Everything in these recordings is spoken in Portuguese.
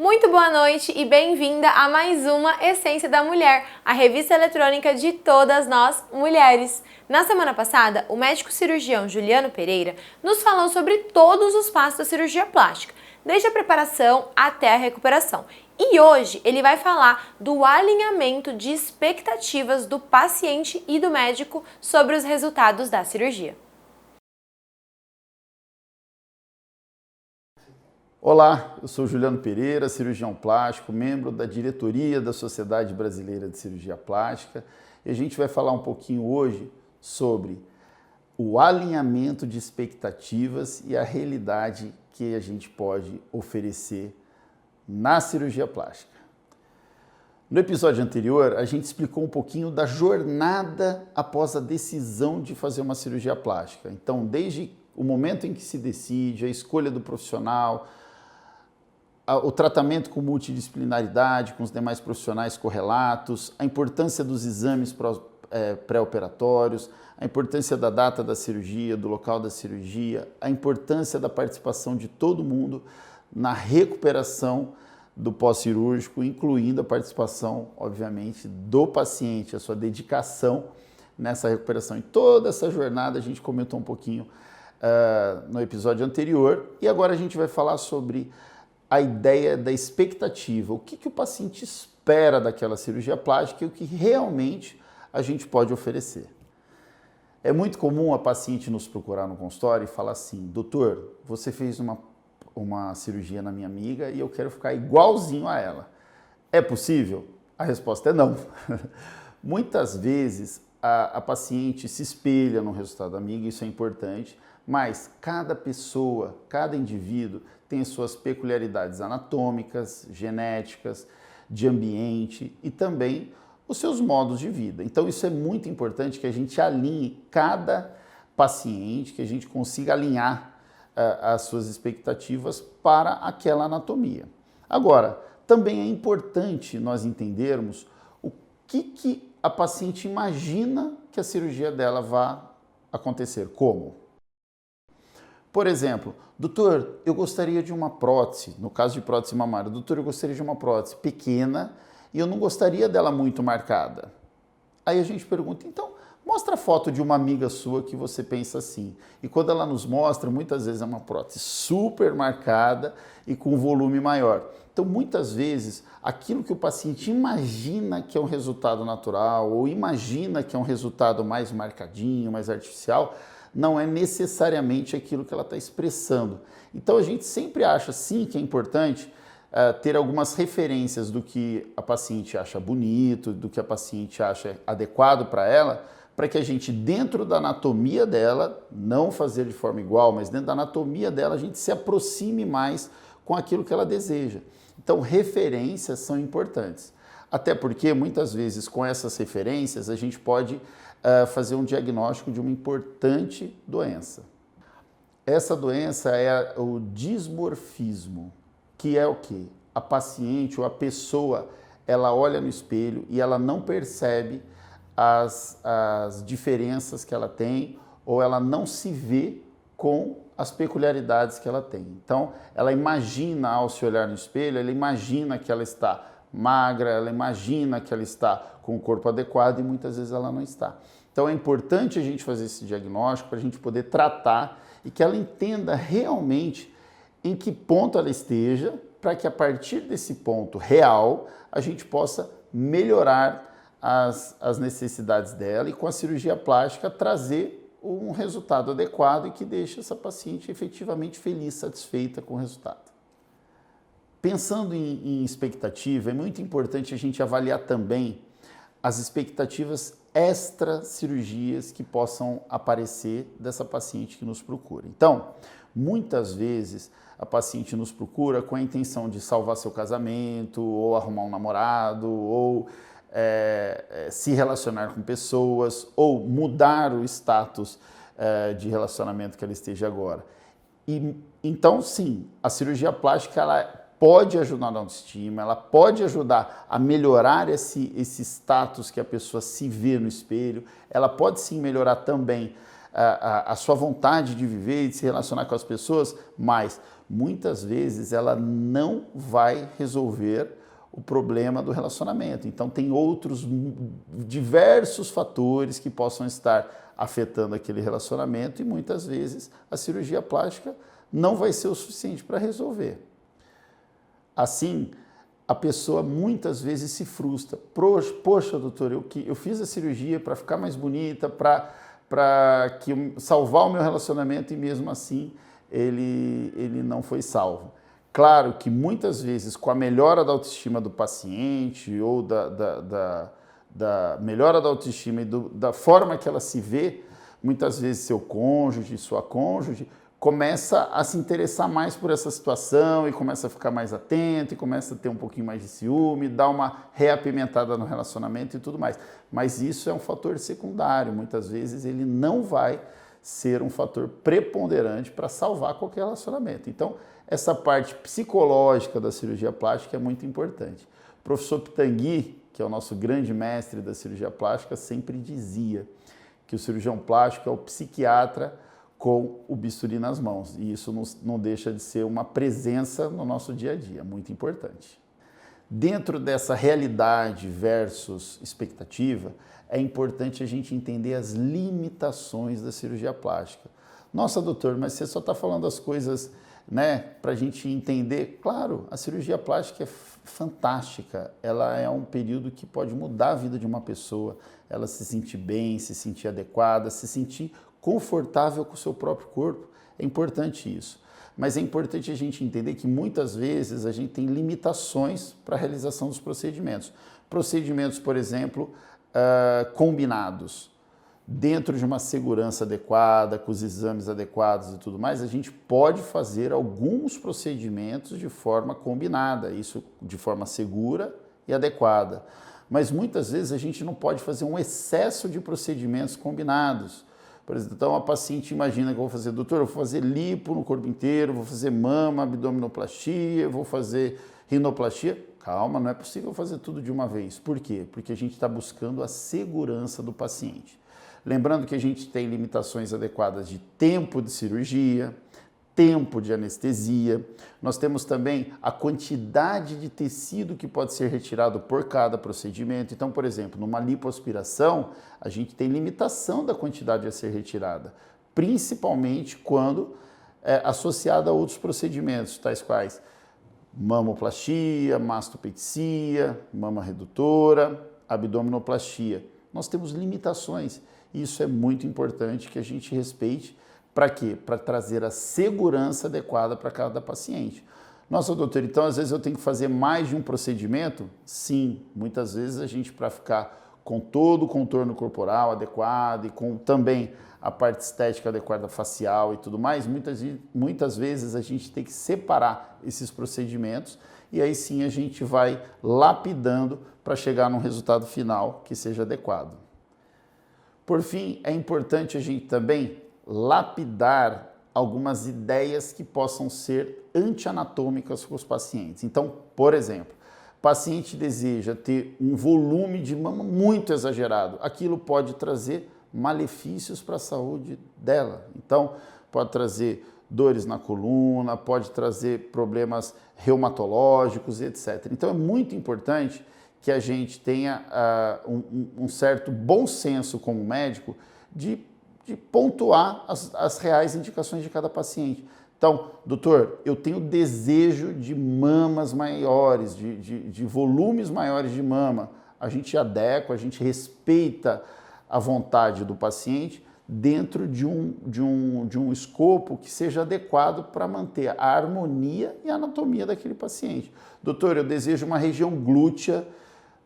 Muito boa noite e bem-vinda a mais uma Essência da Mulher, a revista eletrônica de todas nós mulheres. Na semana passada, o médico cirurgião Juliano Pereira nos falou sobre todos os passos da cirurgia plástica, desde a preparação até a recuperação. E hoje ele vai falar do alinhamento de expectativas do paciente e do médico sobre os resultados da cirurgia. Olá, eu sou Juliano Pereira, cirurgião plástico, membro da diretoria da Sociedade Brasileira de Cirurgia Plástica, e a gente vai falar um pouquinho hoje sobre o alinhamento de expectativas e a realidade que a gente pode oferecer na cirurgia plástica. No episódio anterior, a gente explicou um pouquinho da jornada após a decisão de fazer uma cirurgia plástica. Então, desde o momento em que se decide, a escolha do profissional, o tratamento com multidisciplinaridade, com os demais profissionais correlatos, a importância dos exames pré-operatórios, a importância da data da cirurgia, do local da cirurgia, a importância da participação de todo mundo na recuperação do pós-cirúrgico, incluindo a participação, obviamente, do paciente, a sua dedicação nessa recuperação. Em toda essa jornada a gente comentou um pouquinho no episódio anterior e agora a gente vai falar sobre a ideia da expectativa, o que o paciente espera daquela cirurgia plástica e o que realmente a gente pode oferecer. É muito comum a paciente nos procurar no consultório e falar assim: doutor, você fez uma cirurgia na minha amiga e eu quero ficar igualzinho a ela. É possível? A resposta é não. Muitas vezes a paciente se espelha no resultado da amiga, isso é importante, mas cada pessoa, cada indivíduo tem as suas peculiaridades anatômicas, genéticas, de ambiente e também os seus modos de vida. Então isso é muito importante que a gente alinhe cada paciente, que a gente consiga alinhar as suas expectativas para aquela anatomia. Agora, também é importante nós entendermos o que a paciente imagina que a cirurgia dela vá acontecer. Como? Por exemplo, doutor, eu gostaria de uma prótese, no caso de prótese mamária, doutor, eu gostaria de uma prótese pequena e eu não gostaria dela muito marcada. Aí a gente pergunta, então, mostra a foto de uma amiga sua que você pensa assim. E quando ela nos mostra, muitas vezes é uma prótese super marcada e com volume maior. Então, muitas vezes, aquilo que o paciente imagina que é um resultado natural ou imagina que é um resultado mais marcadinho, mais artificial, não é necessariamente aquilo que ela está expressando. Então a gente sempre acha sim que é importante ter algumas referências do que a paciente acha bonito, do que a paciente acha adequado para ela, para que a gente, dentro da anatomia dela, não fazer de forma igual, mas dentro da anatomia dela, a gente se aproxime mais com aquilo que ela deseja. Então referências são importantes. Até porque muitas vezes com essas referências a gente pode fazer um diagnóstico de uma importante doença. Essa doença é o dismorfismo, que é o quê? A paciente ou a pessoa, ela olha no espelho e ela não percebe as diferenças que ela tem ou ela não se vê com as peculiaridades que ela tem. Então, ela imagina ao se olhar no espelho, ela imagina que ela está magra, ela imagina que ela está com o corpo adequado e muitas vezes ela não está. Então é importante a gente fazer esse diagnóstico para a gente poder tratar e que ela entenda realmente em que ponto ela esteja, para que a partir desse ponto real a gente possa melhorar as necessidades dela e com a cirurgia plástica trazer um resultado adequado e que deixe essa paciente efetivamente feliz, satisfeita com o resultado. Pensando em expectativa, é muito importante a gente avaliar também as expectativas extra-cirurgias que possam aparecer dessa paciente que nos procura. Então, muitas vezes a paciente nos procura com a intenção de salvar seu casamento, ou arrumar um namorado, ou se relacionar com pessoas, ou mudar o status de relacionamento que ela esteja agora. Então, sim, a cirurgia plástica ela pode ajudar na autoestima, ela pode ajudar a melhorar esse status que a pessoa se vê no espelho, ela pode sim melhorar também a sua vontade de viver e de se relacionar com as pessoas, mas muitas vezes ela não vai resolver o problema do relacionamento. Então tem outros diversos fatores que possam estar afetando aquele relacionamento e muitas vezes a cirurgia plástica não vai ser o suficiente para resolver. Assim, a pessoa muitas vezes se frustra. Poxa, doutor, eu fiz a cirurgia para ficar mais bonita, para salvar o meu relacionamento e mesmo assim ele não foi salvo. Claro que muitas vezes com a melhora da autoestima do paciente ou da melhora da autoestima e da forma que ela se vê, muitas vezes seu cônjuge, sua cônjuge, começa a se interessar mais por essa situação e começa a ficar mais atento e começa a ter um pouquinho mais de ciúme, dá uma reapimentada no relacionamento e tudo mais. Mas isso é um fator secundário, muitas vezes ele não vai ser um fator preponderante para salvar qualquer relacionamento. Então, essa parte psicológica da cirurgia plástica é muito importante. O professor Pitangui, que é o nosso grande mestre da cirurgia plástica, sempre dizia que o cirurgião plástico é o psiquiatra com o bisturi nas mãos. E isso não deixa de ser uma presença no nosso dia a dia, muito importante. Dentro dessa realidade versus expectativa, é importante a gente entender as limitações da cirurgia plástica. Nossa, doutor, mas você só está falando as coisas, né, para a gente entender. Claro, a cirurgia plástica é fantástica. Ela é um período que pode mudar a vida de uma pessoa. Ela se sentir bem, se sentir adequada, se sentir confortável com o seu próprio corpo. É importante isso. Mas é importante a gente entender que muitas vezes a gente tem limitações para a realização dos procedimentos. Procedimentos, por exemplo, combinados. Dentro de uma segurança adequada, com os exames adequados e tudo mais, a gente pode fazer alguns procedimentos de forma combinada, isso de forma segura e adequada. Mas muitas vezes a gente não pode fazer um excesso de procedimentos combinados. Por exemplo, então a paciente imagina que eu vou fazer, doutor, eu vou fazer lipo no corpo inteiro, vou fazer mama, abdominoplastia, vou fazer rinoplastia. Calma, não é possível fazer tudo de uma vez. Por quê? Porque a gente está buscando a segurança do paciente. Lembrando que a gente tem limitações adequadas de tempo de cirurgia, tempo de anestesia. Nós temos também a quantidade de tecido que pode ser retirado por cada procedimento. Então, por exemplo, numa lipoaspiração, a gente tem limitação da quantidade a ser retirada, principalmente quando é associada a outros procedimentos, tais quais mamoplastia, mastopecia, mama redutora, abdominoplastia. Nós temos limitações e isso é muito importante que a gente respeite. Para quê? Para trazer a segurança adequada para cada paciente. Nossa, doutor, então às vezes eu tenho que fazer mais de um procedimento? Sim, muitas vezes a gente, para ficar com todo o contorno corporal adequado e com também a parte estética adequada facial e tudo mais, muitas vezes a gente tem que separar esses procedimentos e aí sim a gente vai lapidando para chegar num resultado final que seja adequado. Por fim, é importante a gente também lapidar algumas ideias que possam ser anti-anatômicas com os pacientes. Então, por exemplo, o paciente deseja ter um volume de mama muito exagerado. Aquilo pode trazer malefícios para a saúde dela. Então, pode trazer dores na coluna, pode trazer problemas reumatológicos, etc. Então, é muito importante que a gente tenha um certo bom senso como médico de pontuar as reais indicações de cada paciente. Então, doutor, eu tenho desejo de mamas maiores, de volumes maiores de mama. A gente adequa, a gente respeita a vontade do paciente dentro de um escopo que seja adequado para manter a harmonia e a anatomia daquele paciente. Doutor, eu desejo uma região glútea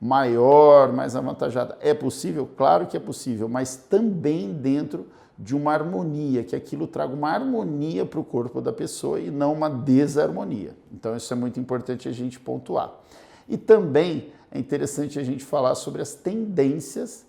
maior, mais avantajada. É possível? Claro que é possível, mas também dentro de uma harmonia, que aquilo traga uma harmonia para o corpo da pessoa e não uma desarmonia. Então isso é muito importante a gente pontuar. E também é interessante a gente falar sobre as tendências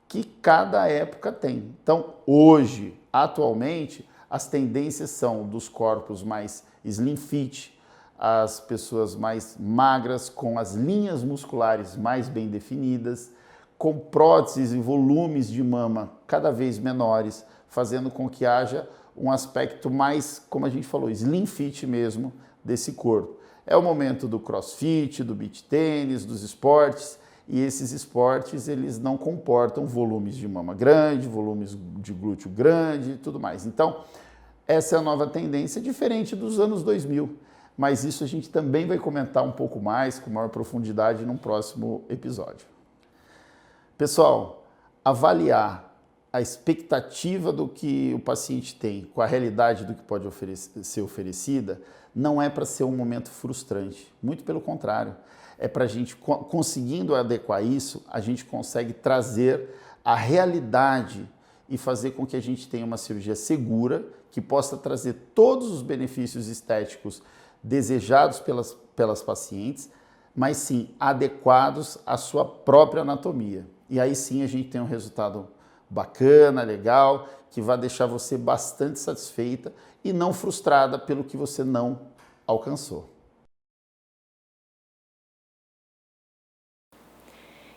que cada época tem. Então hoje, atualmente, as tendências são dos corpos mais slim fit, as pessoas mais magras, com as linhas musculares mais bem definidas, com próteses e volumes de mama cada vez menores, fazendo com que haja um aspecto mais, como a gente falou, slim fit mesmo desse corpo. É o momento do crossfit, do beach tênis, dos esportes, e esses esportes eles não comportam volumes de mama grande, volumes de glúteo grande e tudo mais. Então, essa é a nova tendência, diferente dos anos 2000, mas isso a gente também vai comentar um pouco mais, com maior profundidade, num próximo episódio. Pessoal, avaliar a expectativa do que o paciente tem com a realidade do que pode ser oferecida não é para ser um momento frustrante, muito pelo contrário. É para a gente, conseguindo adequar isso, a gente consegue trazer a realidade e fazer com que a gente tenha uma cirurgia segura, que possa trazer todos os benefícios estéticos desejados pelas pacientes, mas sim adequados à sua própria anatomia. E aí sim a gente tem um resultado bacana, legal, que vai deixar você bastante satisfeita e não frustrada pelo que você não alcançou.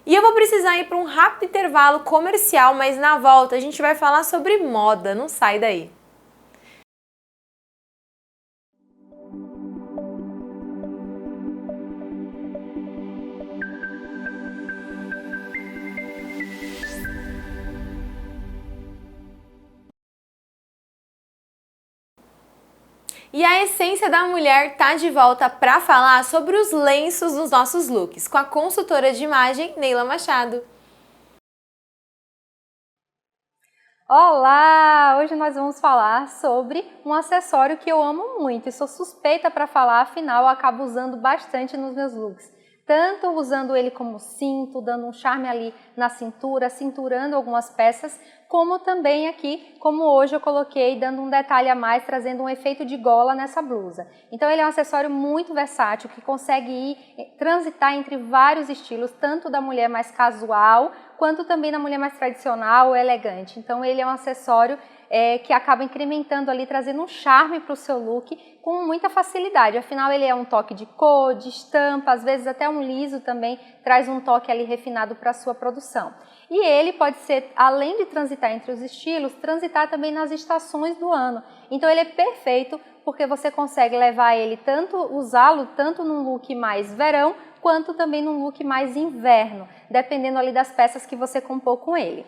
E eu vou precisar ir para um rápido intervalo comercial, mas na volta a gente vai falar sobre moda, não sai daí. E a Essência da Mulher tá de volta para falar sobre os lenços nos nossos looks, com a consultora de imagem Neila Machado. Olá! Hoje nós vamos falar sobre um acessório que eu amo muito e sou suspeita para falar, afinal eu acabo usando bastante nos meus looks. Tanto usando ele como cinto, dando um charme ali na cintura, cinturando algumas peças, como também aqui, como hoje eu coloquei, dando um detalhe a mais, trazendo um efeito de gola nessa blusa. Então ele é um acessório muito versátil, que consegue transitar entre vários estilos, tanto da mulher mais casual, quanto também da mulher mais tradicional ou elegante. Então ele é um acessório que acaba incrementando ali, trazendo um charme para o seu look com muita facilidade. Afinal, ele é um toque de cor, de estampa, às vezes até um liso também traz um toque ali refinado para a sua produção. E ele pode ser, além de transitar entre os estilos, transitar também nas estações do ano. Então ele é perfeito porque você consegue levar ele usá-lo tanto num look mais verão, quanto também num look mais inverno, dependendo ali das peças que você compôs com ele.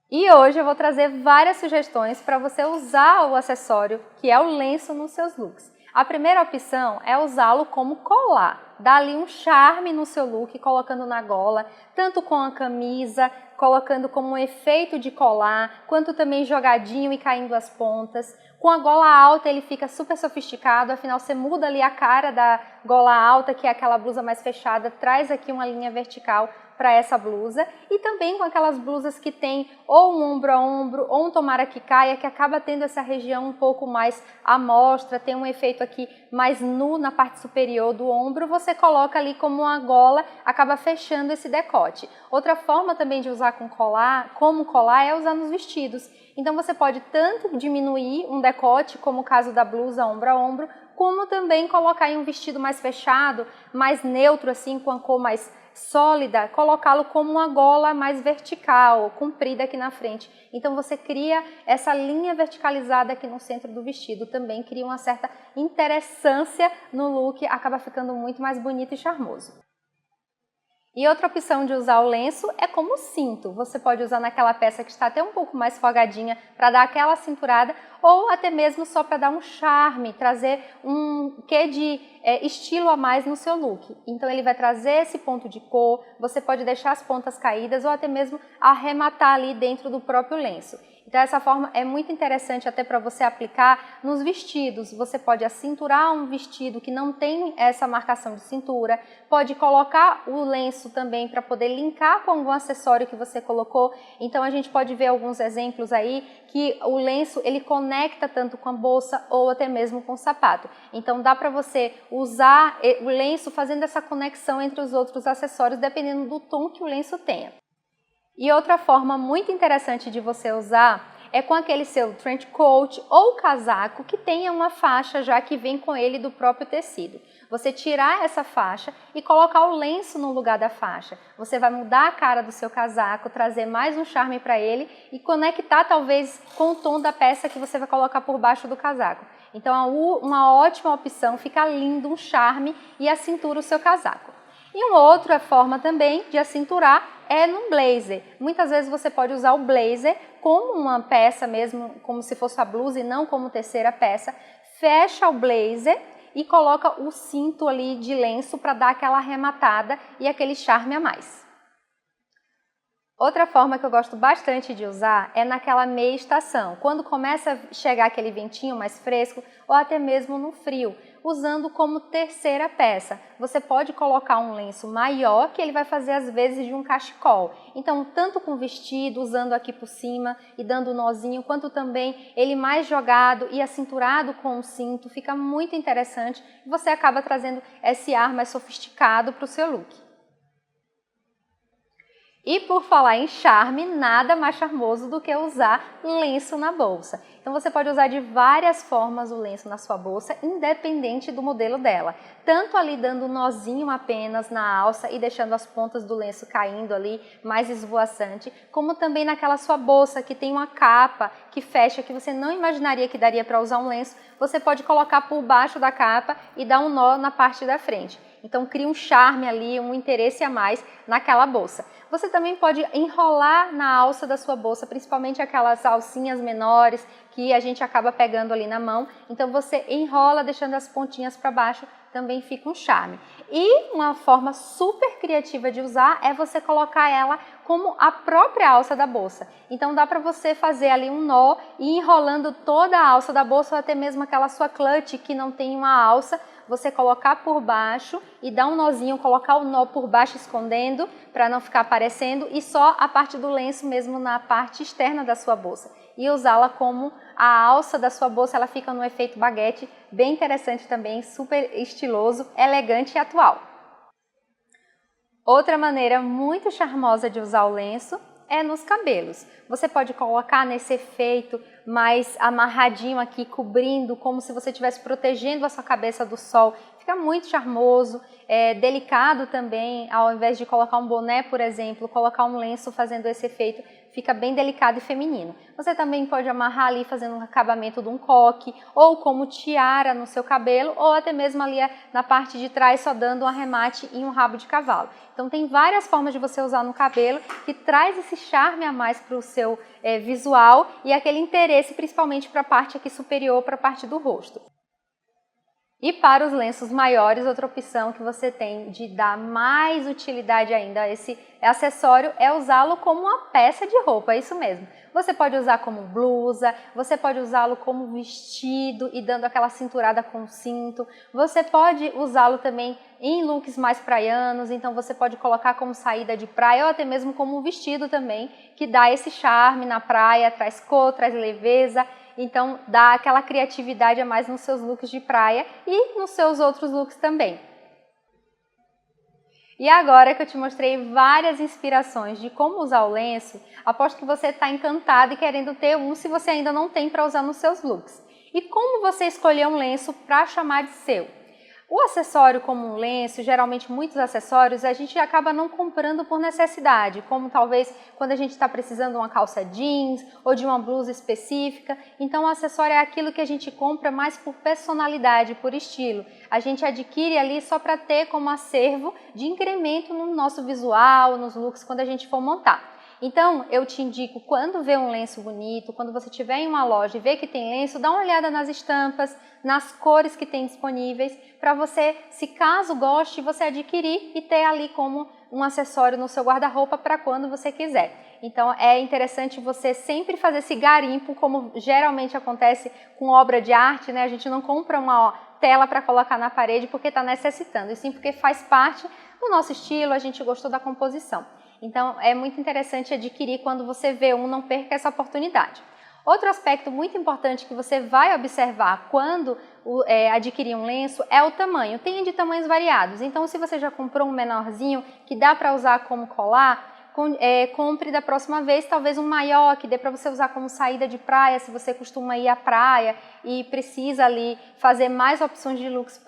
E hoje eu vou trazer várias sugestões para você usar o acessório, que é o lenço, nos seus looks. A primeira opção é usá-lo como colar, dar ali um charme no seu look, colocando na gola, tanto com a camisa, colocando como um efeito de colar, quanto também jogadinho e caindo as pontas. Com a gola alta ele fica super sofisticado, afinal você muda ali a cara da gola alta, que é aquela blusa mais fechada, traz aqui uma linha vertical para essa blusa, e também com aquelas blusas que tem ou um ombro a ombro ou um tomara que caia, que acaba tendo essa região um pouco mais à mostra, tem um efeito aqui mais nu na parte superior do ombro, você coloca ali como uma gola, acaba fechando esse decote. Outra forma também de usar como colar é usar nos vestidos. Então você pode tanto diminuir um decote, como o caso da blusa ombro a ombro, como também colocar em um vestido mais fechado, mais neutro assim, com a cor mais sólida, colocá-lo como uma gola mais vertical, comprida aqui na frente. Então você cria essa linha verticalizada aqui no centro do vestido, também cria uma certa interessância no look, acaba ficando muito mais bonito e charmoso. E outra opção de usar o lenço é como cinto. Você pode usar naquela peça que está até um pouco mais folgadinha para dar aquela cinturada, ou até mesmo só para dar um charme, trazer um quê de estilo a mais no seu look. Então ele vai trazer esse ponto de cor, você pode deixar as pontas caídas ou até mesmo arrematar ali dentro do próprio lenço. Então essa forma é muito interessante até para você aplicar nos vestidos. Você pode acinturar um vestido que não tem essa marcação de cintura, pode colocar o lenço também para poder linkar com algum acessório que você colocou. Então a gente pode ver alguns exemplos aí que o lenço ele conecta tanto com a bolsa ou até mesmo com o sapato. Então dá para você usar o lenço fazendo essa conexão entre os outros acessórios dependendo do tom que o lenço tenha. E outra forma muito interessante de você usar é com aquele seu trench coat ou casaco que tenha uma faixa já que vem com ele do próprio tecido. Você tirar essa faixa e colocar o lenço no lugar da faixa. Você vai mudar a cara do seu casaco, trazer mais um charme para ele e conectar talvez com o tom da peça que você vai colocar por baixo do casaco. Então, uma ótima opção, fica lindo, um charme e acintura o seu casaco. E uma outra forma também de acinturar é num blazer. Muitas vezes você pode usar o blazer como uma peça mesmo, como se fosse a blusa e não como terceira peça. Fecha o blazer e coloca o cinto ali de lenço para dar aquela arrematada e aquele charme a mais. Outra forma que eu gosto bastante de usar é naquela meia estação, quando começa a chegar aquele ventinho mais fresco ou até mesmo no frio, usando como terceira peça. Você pode colocar um lenço maior que ele vai fazer às vezes de um cachecol. Então, tanto com vestido, usando aqui por cima e dando um nozinho, quanto também ele mais jogado e acinturado com o cinto, fica muito interessante e você acaba trazendo esse ar mais sofisticado para o seu look. E por falar em charme, nada mais charmoso do que usar lenço na bolsa. Então você pode usar de várias formas o lenço na sua bolsa, independente do modelo dela. Tanto ali dando um nozinho apenas na alça e deixando as pontas do lenço caindo ali, mais esvoaçante, como também naquela sua bolsa que tem uma capa que fecha, que você não imaginaria que daria para usar um lenço, você pode colocar por baixo da capa e dar um nó na parte da frente. Então cria um charme ali, um interesse a mais naquela bolsa. Você também pode enrolar na alça da sua bolsa, principalmente aquelas alcinhas menores que a gente acaba pegando ali na mão. Então você enrola deixando as pontinhas para baixo, também fica um charme. E uma forma super criativa de usar é você colocar ela como a própria alça da bolsa. Então dá para você fazer ali um nó e enrolando toda a alça da bolsa ou até mesmo aquela sua clutch que não tem uma alça, você colocar por baixo e dar um nozinho, colocar o nó por baixo escondendo para não ficar aparecendo e só a parte do lenço mesmo na parte externa da sua bolsa. E usá-la como a alça da sua bolsa, ela fica no efeito baguete, bem interessante também, super estiloso, elegante e atual. Outra maneira muito charmosa de usar o lenço é nos cabelos. Você pode colocar nesse efeito mais amarradinho aqui, cobrindo, como se você estivesse protegendo a sua cabeça do sol. Fica muito charmoso, delicado também, ao invés de colocar um boné, por exemplo, colocar um lenço fazendo esse efeito, fica bem delicado e feminino. Você também pode amarrar ali fazendo um acabamento de um coque, ou como tiara no seu cabelo, ou até mesmo ali na parte de trás só dando um arremate e um rabo de cavalo. Então tem várias formas de você usar no cabelo que traz esse charme a mais para o seu visual e aquele interesse principalmente para a parte aqui superior, para a parte do rosto. E para os lenços maiores, outra opção que você tem de dar mais utilidade ainda a esse acessório é usá-lo como uma peça de roupa, é isso mesmo. Você pode usar como blusa, você pode usá-lo como vestido e dando aquela cinturada com o cinto. Você pode usá-lo também em looks mais praianos, então você pode colocar como saída de praia ou até mesmo como um vestido também, que dá esse charme na praia, traz cor, traz leveza. Então, dá aquela criatividade a mais nos seus looks de praia e nos seus outros looks também. E agora que eu te mostrei várias inspirações de como usar o lenço, aposto que você está encantado e querendo ter um se você ainda não tem para usar nos seus looks. E como você escolher um lenço para chamar de seu? O acessório como um lenço, geralmente muitos acessórios, a gente acaba não comprando por necessidade, como talvez quando a gente está precisando de uma calça jeans ou de uma blusa específica. Então o acessório é aquilo que a gente compra mais por personalidade, por estilo. A gente adquire ali só para ter como acervo de incremento no nosso visual, nos looks quando a gente for montar. Então, eu te indico, quando vê um lenço bonito, quando você estiver em uma loja e vê que tem lenço, dá uma olhada nas estampas, nas cores que tem disponíveis, para você, se caso goste, você adquirir e ter ali como um acessório no seu guarda-roupa para quando você quiser. Então, é interessante você sempre fazer esse garimpo, como geralmente acontece com obra de arte, né? A gente não compra uma tela para colocar na parede porque está necessitando, e sim porque faz parte do nosso estilo, a gente gostou da composição. Então, é muito interessante adquirir quando você vê um, não perca essa oportunidade. Outro aspecto muito importante que você vai observar quando adquirir um lenço é o tamanho. Tem de tamanhos variados, então se você já comprou um menorzinho que dá para usar como colar, compre da próxima vez talvez um maior, que dê para você usar como saída de praia, se você costuma ir à praia e precisa ali fazer mais opções de looks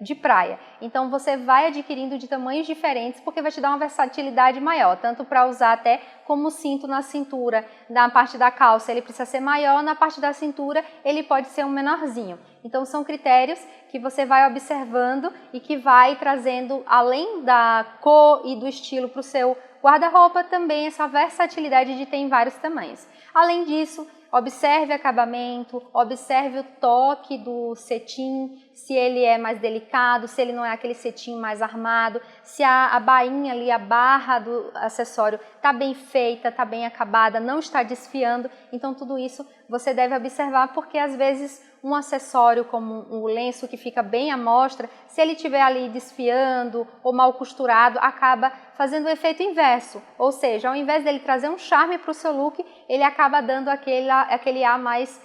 de praia. Então você vai adquirindo de tamanhos diferentes, porque vai te dar uma versatilidade maior, tanto para usar até como cinto na cintura, na parte da calça ele precisa ser maior, na parte da cintura ele pode ser um menorzinho. Então são critérios que você vai observando e que vai trazendo, além da cor e do estilo para o seu guarda-roupa, também essa versatilidade de ter em vários tamanhos. Além disso, observe acabamento, observe o toque do cetim, se ele é mais delicado, se ele não é aquele cetim mais armado, se a bainha ali, a barra do acessório está bem feita, está bem acabada, não está desfiando. Então tudo isso você deve observar, porque às vezes um acessório como o lenço que fica bem à mostra, se ele estiver ali desfiando ou mal costurado, acaba fazendo o efeito inverso. Ou seja, ao invés dele trazer um charme para o seu look, ele acaba dando aquele ar mais,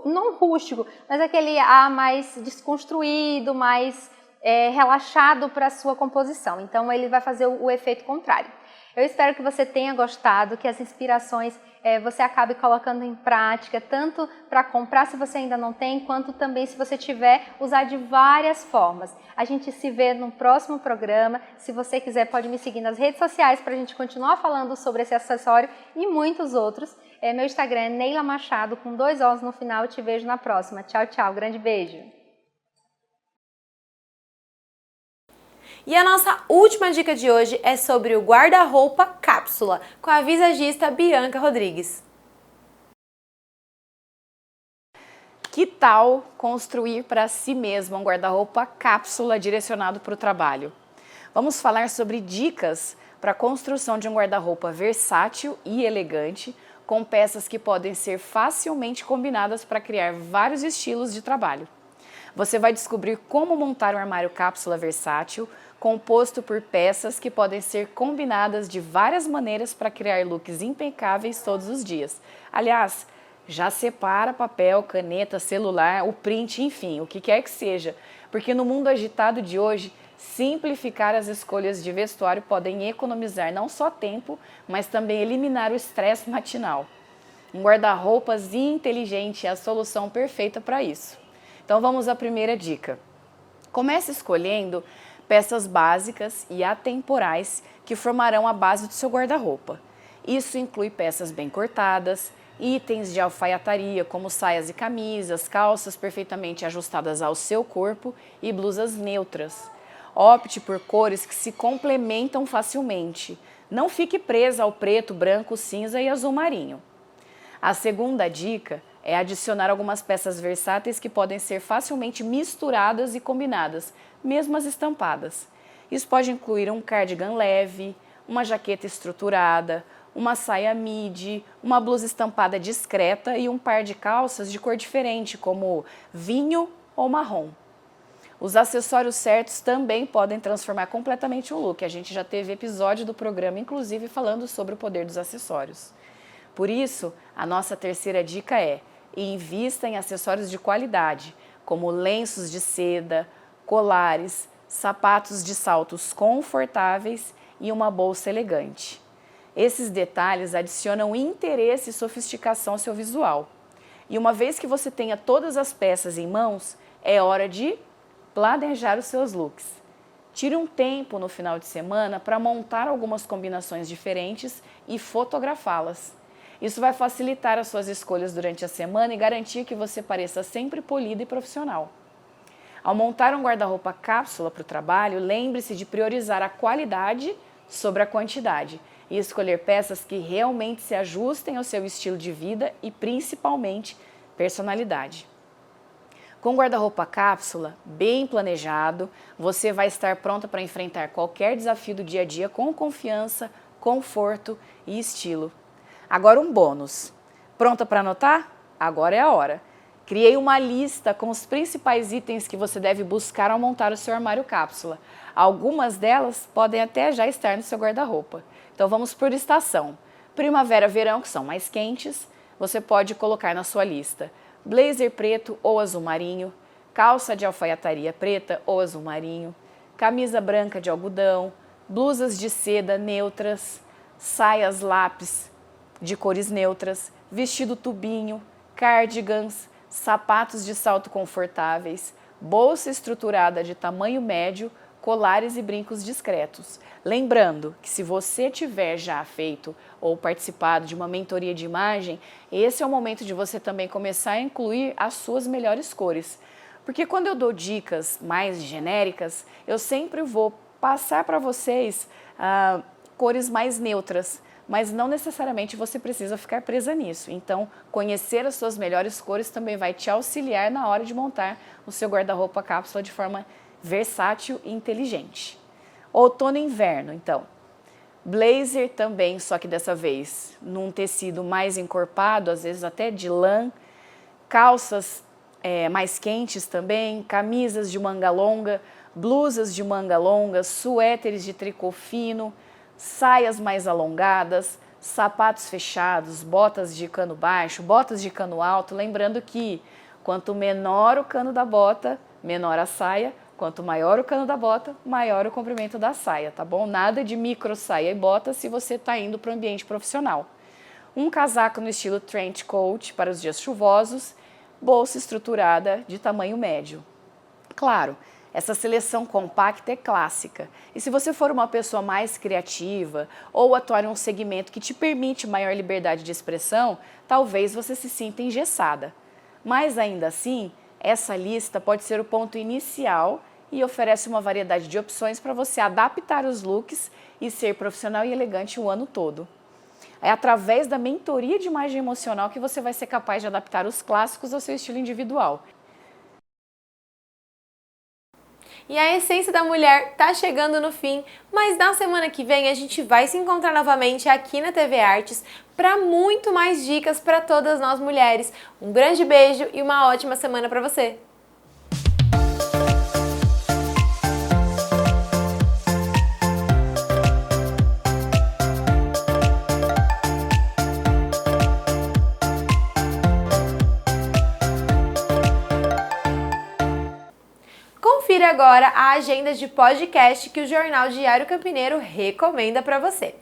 não rústico, mas aquele ar mais desconstruído, mais relaxado para a sua composição. Então ele vai fazer o efeito contrário. Eu espero que você tenha gostado, que as inspirações você acabe colocando em prática, tanto para comprar se você ainda não tem, quanto também se você tiver, usar de várias formas. A gente se vê no próximo programa. Se você quiser, pode me seguir nas redes sociais para a gente continuar falando sobre esse acessório e muitos outros. Meu Instagram é Neila Machado, com 2 Os no final. Eu te vejo na próxima. Tchau, tchau. Grande beijo. E a nossa última dica de hoje é sobre o guarda-roupa cápsula, com a visagista Bianca Rodrigues. Que tal construir para si mesmo um guarda-roupa cápsula direcionado para o trabalho? Vamos falar sobre dicas para a construção de um guarda-roupa versátil e elegante, com peças que podem ser facilmente combinadas para criar vários estilos de trabalho. Você vai descobrir como montar um armário cápsula versátil, composto por peças que podem ser combinadas de várias maneiras para criar looks impecáveis todos os dias. Aliás, já separa papel, caneta, celular, o print, enfim, o que quer que seja, porque no mundo agitado de hoje, simplificar as escolhas de vestuário podem economizar não só tempo, mas também eliminar o estresse matinal. Um guarda-roupas inteligente é a solução perfeita para isso. Então vamos à primeira dica. Comece escolhendo peças básicas e atemporais que formarão a base do seu guarda-roupa. Isso inclui peças bem cortadas, itens de alfaiataria como saias e camisas, calças perfeitamente ajustadas ao seu corpo e blusas neutras. Opte por cores que se complementam facilmente. Não fique presa ao preto, branco, cinza e azul marinho. A segunda dica é adicionar algumas peças versáteis que podem ser facilmente misturadas e combinadas, mesmo as estampadas. Isso pode incluir um cardigan leve, uma jaqueta estruturada, uma saia midi, uma blusa estampada discreta e um par de calças de cor diferente, como vinho ou marrom. Os acessórios certos também podem transformar completamente o look. A gente já teve episódio do programa, inclusive, falando sobre o poder dos acessórios. Por isso, a nossa terceira dica é: invista em acessórios de qualidade, como lenços de seda, colares, sapatos de saltos confortáveis e uma bolsa elegante. Esses detalhes adicionam interesse e sofisticação ao seu visual. E uma vez que você tenha todas as peças em mãos, é hora de planejar os seus looks. Tire um tempo no final de semana para montar algumas combinações diferentes e fotografá-las. Isso vai facilitar as suas escolhas durante a semana e garantir que você pareça sempre polida e profissional. Ao montar um guarda-roupa cápsula para o trabalho, lembre-se de priorizar a qualidade sobre a quantidade e escolher peças que realmente se ajustem ao seu estilo de vida e, principalmente, personalidade. Com o guarda-roupa cápsula bem planejado, você vai estar pronta para enfrentar qualquer desafio do dia a dia com confiança, conforto e estilo. Agora um bônus. Pronta para anotar? Agora é a hora. Criei uma lista com os principais itens que você deve buscar ao montar o seu armário cápsula. Algumas delas podem até já estar no seu guarda-roupa. Então vamos por estação. Primavera, verão, que são mais quentes, você pode colocar na sua lista blazer preto ou azul marinho, calça de alfaiataria preta ou azul marinho, camisa branca de algodão, blusas de seda neutras, saias lápis de cores neutras, vestido tubinho, cardigans, sapatos de salto confortáveis, bolsa estruturada de tamanho médio, colares e brincos discretos. Lembrando que se você tiver já feito ou participado de uma mentoria de imagem, esse é o momento de você também começar a incluir as suas melhores cores. Porque quando eu dou dicas mais genéricas, eu sempre vou passar para vocês cores mais neutras, mas não necessariamente você precisa ficar presa nisso. Então, conhecer as suas melhores cores também vai te auxiliar na hora de montar o seu guarda-roupa cápsula de forma versátil e inteligente. Outono e inverno, então. Blazer também, só que dessa vez num tecido mais encorpado, às vezes até de lã, calças mais quentes também, camisas de manga longa, blusas de manga longa, suéteres de tricô fino, saias mais alongadas, sapatos fechados, botas de cano baixo, botas de cano alto, lembrando que quanto menor o cano da bota, menor a saia, quanto maior o cano da bota, maior o comprimento da saia, tá bom? Nada de micro saia e bota se você está indo para o ambiente profissional. Um casaco no estilo trench coat para os dias chuvosos, bolsa estruturada de tamanho médio. Claro, essa seleção compacta é clássica. E se você for uma pessoa mais criativa ou atuar em um segmento que te permite maior liberdade de expressão, talvez você se sinta engessada. Mas ainda assim, essa lista pode ser o ponto inicial e oferece uma variedade de opções para você adaptar os looks e ser profissional e elegante o ano todo. É através da mentoria de imagem emocional que você vai ser capaz de adaptar os clássicos ao seu estilo individual. E a Essência da Mulher tá chegando no fim, mas na semana que vem a gente vai se encontrar novamente aqui na TV Artes para muito mais dicas para todas nós mulheres. Um grande beijo e uma ótima semana para você! Confira agora a agenda de podcast que o Jornal Diário Campineiro recomenda para você.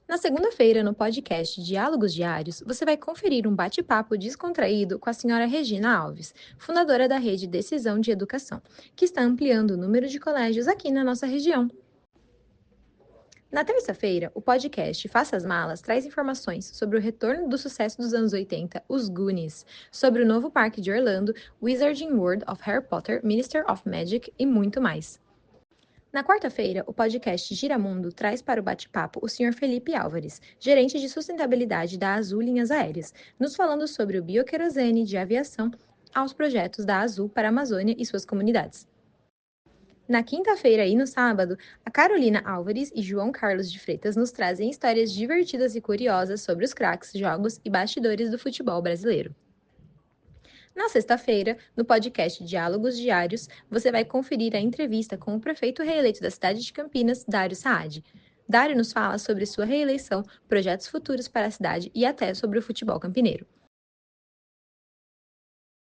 Na segunda-feira, no podcast Diálogos Diários, você vai conferir um bate-papo descontraído com a senhora Regina Alves, fundadora da Rede Decisão de Educação, que está ampliando o número de colégios aqui na nossa região. Na terça-feira, o podcast Faça as Malas traz informações sobre o retorno do sucesso dos anos 80, Os Goonies, sobre o novo parque de Orlando, Wizarding World of Harry Potter, Minister of Magic e muito mais. Na quarta-feira, o podcast Giramundo traz para o bate-papo o Sr. Felipe Álvares, gerente de sustentabilidade da Azul Linhas Aéreas, nos falando sobre o bioquerosene de aviação aos projetos da Azul para a Amazônia e suas comunidades. Na quinta-feira e no sábado, a Carolina Álvares e João Carlos de Freitas nos trazem histórias divertidas e curiosas sobre os craques, jogos e bastidores do futebol brasileiro. Na sexta-feira, no podcast Diálogos Diários, você vai conferir a entrevista com o prefeito reeleito da cidade de Campinas, Dário Saad. Dário nos fala sobre sua reeleição, projetos futuros para a cidade e até sobre o futebol campineiro.